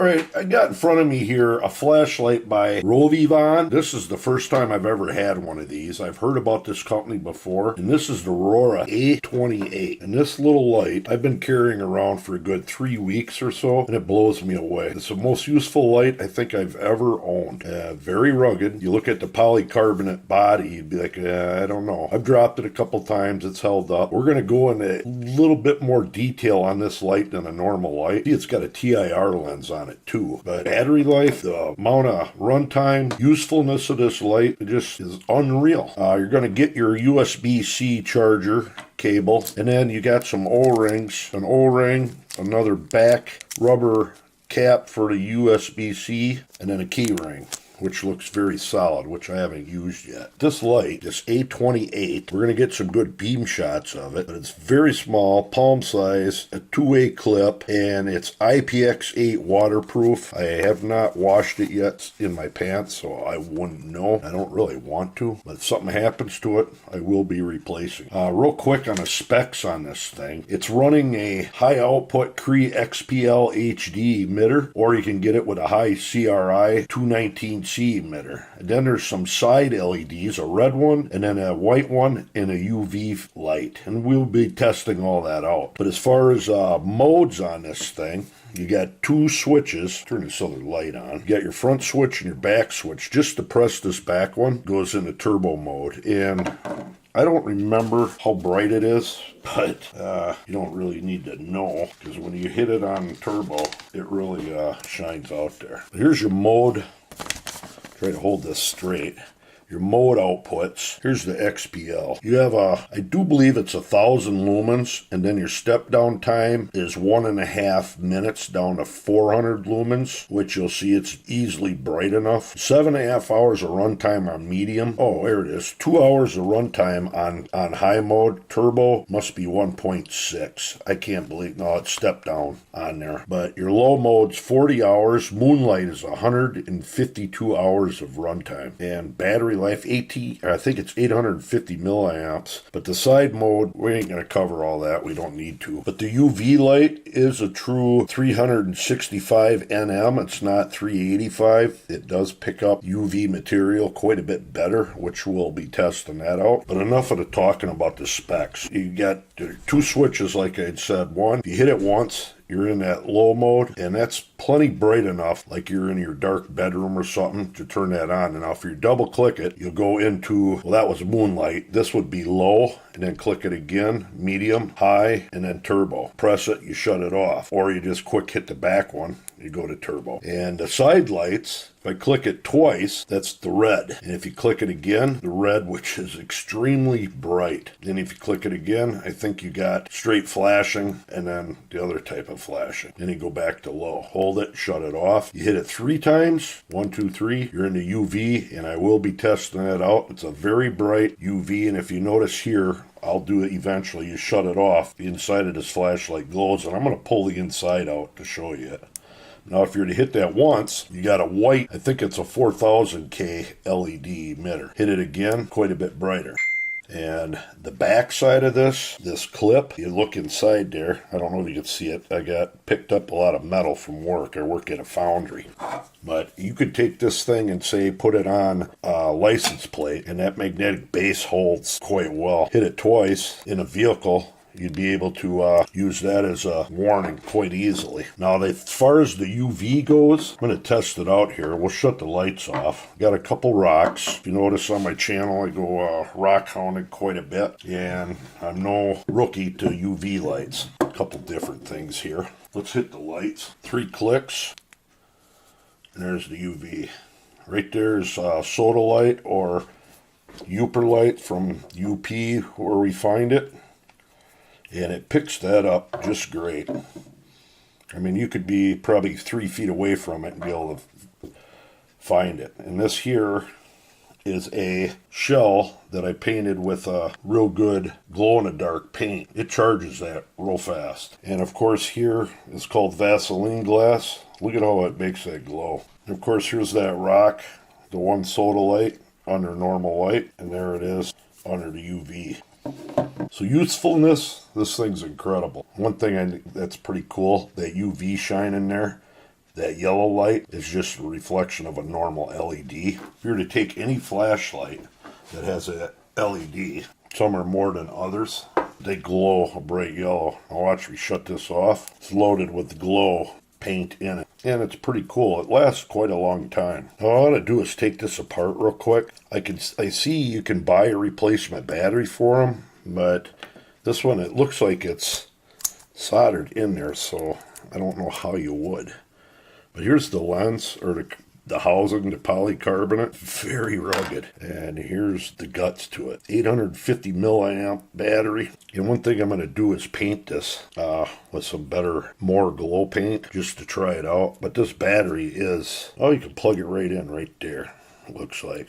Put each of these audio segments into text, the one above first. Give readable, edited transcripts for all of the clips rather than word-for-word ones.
All right, I got in front of me here a flashlight by Rovyvan. This is the first time I've ever had one of these. I've heard about this company before, and this is the Aurora A28. And this little light I've been carrying around for a good 3 weeks or so, and it blows me away. It's the most useful light I think I've ever owned. Very rugged. You look at the polycarbonate body, you'd be like, I don't know. I've dropped it a couple times. It's held up. We're going to go into a little bit more detail on this light than a normal light. See, it's got a TIR lens on it too. But battery life, the amount of runtime, usefulness of this light, it just is unreal. You're going to get your USB-C charger cable, and then you got some O-rings, an O-ring, another back rubber cap for the USB-C, and then a key ring, which looks very solid, which I haven't used yet. This light, this A28, we're going to get some good beam shots of it, but it's very small, palm size, a two-way clip, and it's IPX8 waterproof. I have not washed it yet in my pants, so I wouldn't know. I don't really want to, but if something happens to it, I will be replacing. Real quick on the specs on this thing. It's running a high output Cree XPL HD emitter, or you can get it with a high CRI 219C emitter. And then there's some side LEDs, a red one and then a white one and a UV light. And we'll be testing all that out. But as far as modes on this thing, you got two switches. Turn this other light on. You got your front switch and your back switch. Just to press this back one, goes into turbo mode. And I don't remember how bright it is, but you don't really need to know, because when you hit it on turbo, it really shines out there. Here's your mode. Try to hold this straight. Your mode outputs. Here's the XPL. You have I do believe it's 1,000 lumens, and then your step down time is 1.5 minutes down to 400 lumens, which you'll see it's easily bright enough. 7.5 hours of runtime on medium. Oh, there it is. 2 hours of runtime on high mode. Turbo must be 1.6. I can't believe, no, it's step down on there. But your low mode's 40 hours. Moonlight is 152 hours of runtime. And battery life, I think it's 850 milliamps. But the side mode, we ain't going to cover all that. We don't need to. But the UV light is a true 365 nm. It's not 385. It does pick up UV material quite a bit better, which we'll be testing that out. But enough of the talking about the specs. You got two switches, like I said. One, if you hit it once, you're in that low mode, and that's plenty bright enough, like you're in your dark bedroom or something, to turn that on. And now if you double click it, you'll go into, well, that was moonlight. This would be low, and then click it again, medium, high, and then turbo. Press it, you shut it off. Or you just quick hit the back one, you go to turbo. And the side lights, if I click it twice, that's the red. And if you click it again, the red, which is extremely bright. Then if you click it again, I think you got straight flashing and then the other type of flashing. Then you go back to low. Hold it, shut it off. You hit it 3 times, 1, 2, 3, you're in the UV, and I will be testing that out. It's a very bright UV, and if you notice here, I'll do it eventually. You shut it off. The inside of this flashlight glows, and I'm going to pull the inside out to show you it. Now, if you're to hit that once, you got a white, I think it's a 4000K LED emitter. Hit it again, quite a bit brighter. And the back side of this clip, you look inside there. I don't know if you can see it. I picked up a lot of metal from work. I work at a foundry. But you could take this thing and say, put it on a license plate, and that magnetic base holds quite well. Hit it twice in a vehicle, you'd be able to use that as a warning quite easily. Now, as far as the UV goes, I'm going to test it out here. We'll shut the lights off. Got a couple rocks. If you notice on my channel, I go rock hounding quite a bit, and I'm no rookie to UV lights. A couple different things here. Let's hit the lights. 3 clicks, and there's the UV. Right there's soda light or Upper light from UP, where we find it. And it picks that up just great. I mean, you could be probably 3 feet away from it and be able to find it. And this here is a shell that I painted with a real good glow-in-the-dark paint. It charges that real fast. And of course here is called Vaseline glass. Look at how it makes that glow. And of course here's that rock, the one soda light under normal light. And there it is under the UV. So usefulness, this thing's incredible. One thing that's pretty cool, that UV shine in there, That yellow light is just a reflection of a normal LED. If you were to take any flashlight that has a LED, some are more than others, they glow a bright yellow. Now watch me shut this off. It's loaded with glow paint in it. And it's pretty cool. It lasts quite a long time. Now, all I ought to do is take this apart real quick. I see you can buy a replacement battery for them, but this one, it looks like it's soldered in there, so I don't know how you would. But here's the lens, or the housing, the polycarbonate, very rugged. And here's the guts to it. 850 milliamp battery. And one thing I'm going to do is paint this with some better, more glow paint, just to try it out. But this battery is, oh, you can plug it right in right there, it looks like.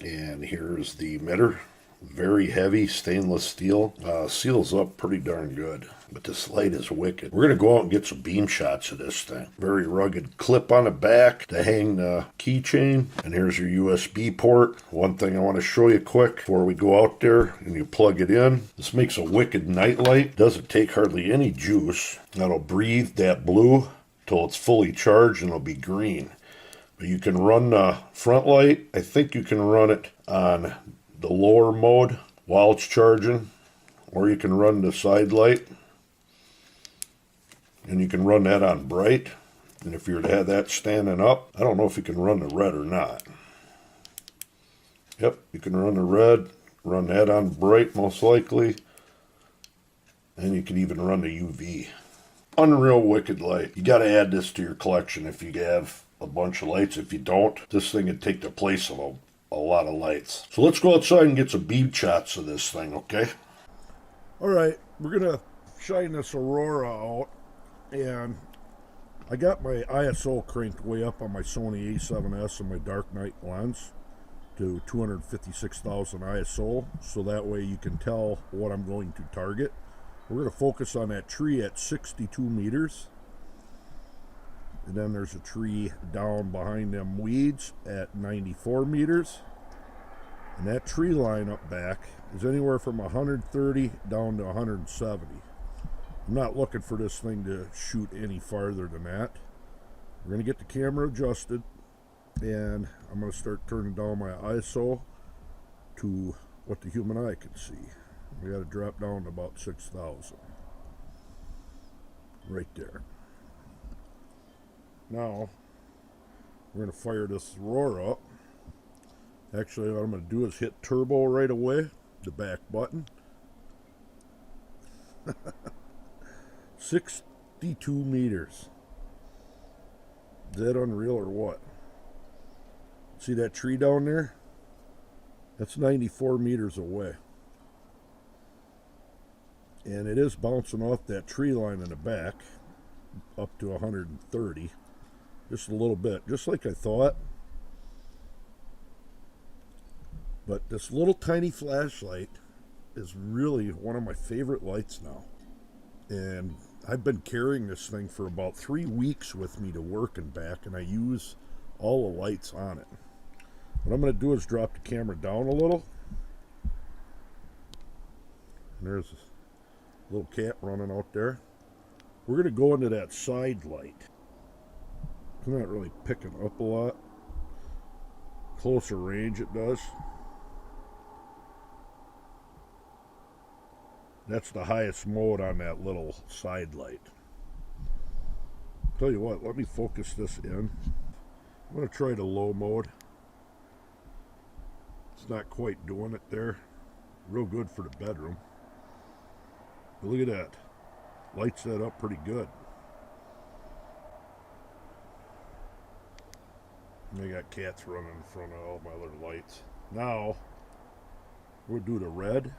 And here's the emitter. Very heavy stainless steel. Seals up pretty darn good. But this light is wicked. We're going to go out and get some beam shots of this thing. Very rugged clip on the back to hang the keychain. And here's your USB port. One thing I want to show you quick before we go out there and you plug it in. This makes a wicked night light. Doesn't take hardly any juice. That'll breathe that blue till it's fully charged and it'll be green. But you can run the front light. I think you can run it on the lower mode while it's charging, or you can run the side light and you can run that on bright. And if you were to have that standing up, I don't know if you can run the red or not. Yep, you can run the red, run that on bright most likely, and you can even run the UV. Unreal wicked light. You got to add this to your collection if you have a bunch of lights. If you don't, this thing would take the place of a lot of lights. So let's go outside and get some beam shots of this thing, okay? All right, we're gonna shine this Aurora out, and I got my ISO cranked way up on my Sony A7S and my dark night lens to 256,000 ISO, so that way you can tell what I'm going to target. We're gonna focus on that tree at 62 meters. And then there's a tree down behind them weeds at 94 meters. And that tree line up back is anywhere from 130 down to 170. I'm not looking for this thing to shoot any farther than that. We're going to get the camera adjusted, and I'm going to start turning down my ISO to what the human eye can see. We got to drop down to about 6,000. Right there. Now, we're going to fire this Aurora up. Actually, what I'm going to do is hit turbo right away, the back button. 62 meters. Is that unreal or what? See that tree down there? That's 94 meters away. And it is bouncing off that tree line in the back up to 130. Just a little bit, just like I thought. But this little tiny flashlight is really one of my favorite lights now. And I've been carrying this thing for about 3 weeks with me to work and back, and I use all the lights on it. What I'm going to do is drop the camera down a little. And there's a little cat running out there. We're going to go into that side light. It's not really picking up a lot. Closer range it does. That's the highest mode on that little side light. Tell you what, let me focus this in. I'm going to try the low mode. It's not quite doing it there. Real good for the bedroom. But look at that. Lights that up pretty good. And I got cats running in front of all my other lights. Now, we'll do the red.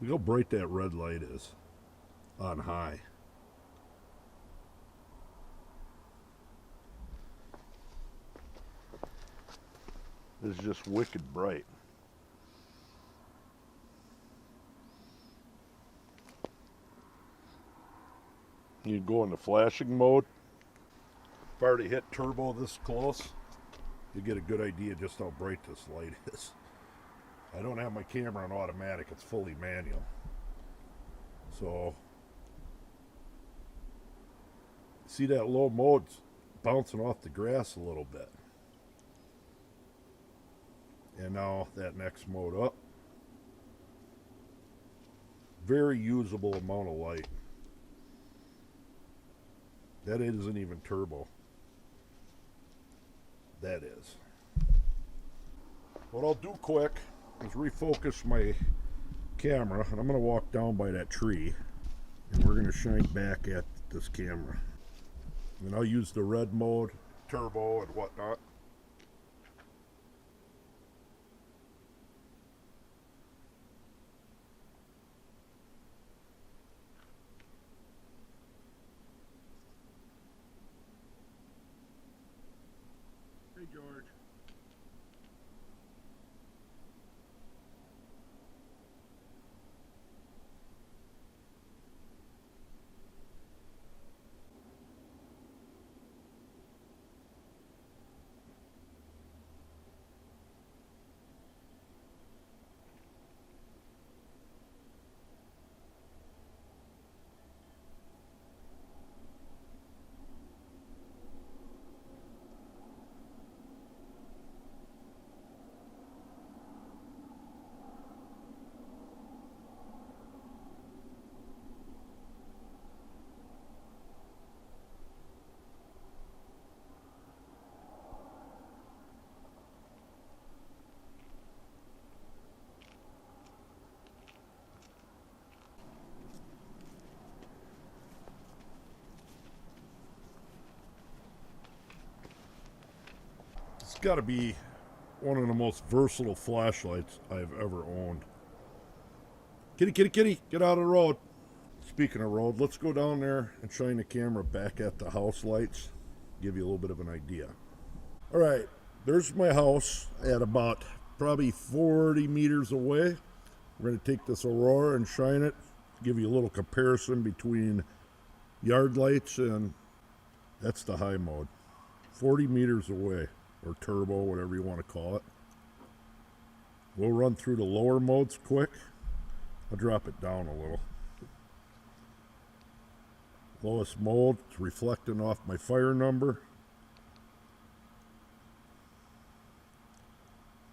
Look how bright that red light is on high. It's just wicked bright. You go into flashing mode. If I already hit turbo this close, you get a good idea just how bright this light is. I don't have my camera on automatic, it's fully manual. So See that low mode's bouncing off the grass a little bit. And now that next mode up. Very usable amount of light. That isn't even turbo. That is. What I'll do quick is refocus my camera, and I'm going to walk down by that tree, and we're going to shine back at this camera. And I'll use the red mode, turbo, and whatnot. Hey, George. It's got to be one of the most versatile flashlights I've ever owned. Kitty, kitty, kitty, get out of the road. Speaking of road, let's go down there and shine the camera back at the house lights. Give you a little bit of an idea. All right, there's my house at about probably 40 meters away. We're going to take this Aurora and shine it. Give you a little comparison between yard lights, and that's the high mode. 40 meters away, or turbo, whatever you want to call it. We'll run through the lower modes quick. I'll drop it down a little. Lowest mode, it's reflecting off my fire number.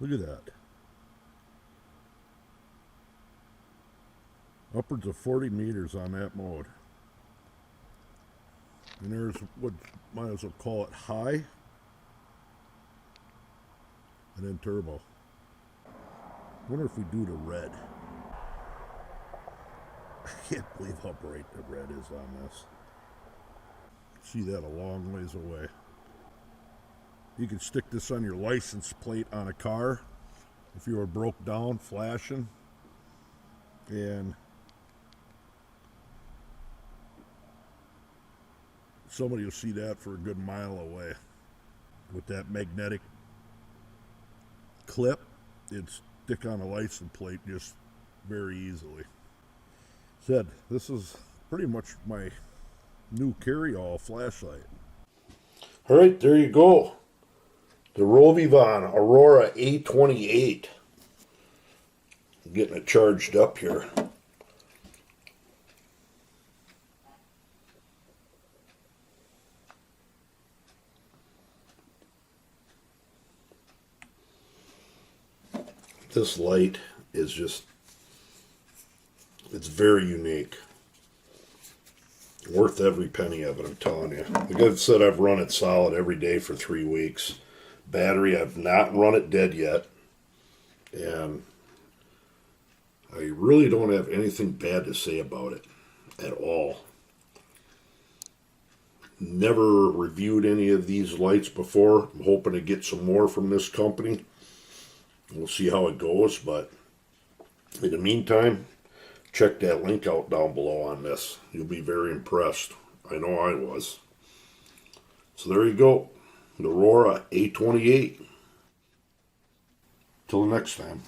Look at that. Upwards of 40 meters on that mode. And there's what might as well call it high. And then turbo. Wonder if we do the red. I can't believe how bright the red is on this. See that a long ways away. You can stick this on your license plate on a car if you were broke down, flashing, and somebody will see that for a good mile away. With that magnetic clip, it'd stick on a license plate just very easily. Said, this is pretty much my new carry-all flashlight. All right, there you go. The Rovyvan Aurora A28. I'm getting it charged up here. This light is just, it's very unique. Worth every penny of it, I'm telling you. Like I said, I've run it solid every day for 3 weeks. Battery, I've not run it dead yet. And I really don't have anything bad to say about it at all. Never reviewed any of these lights before. I'm hoping to get some more from this company. We'll see how it goes, but in the meantime, check that link out down below on this. You'll be very impressed. I know I was. So there you go. The Aurora A28. Till next time.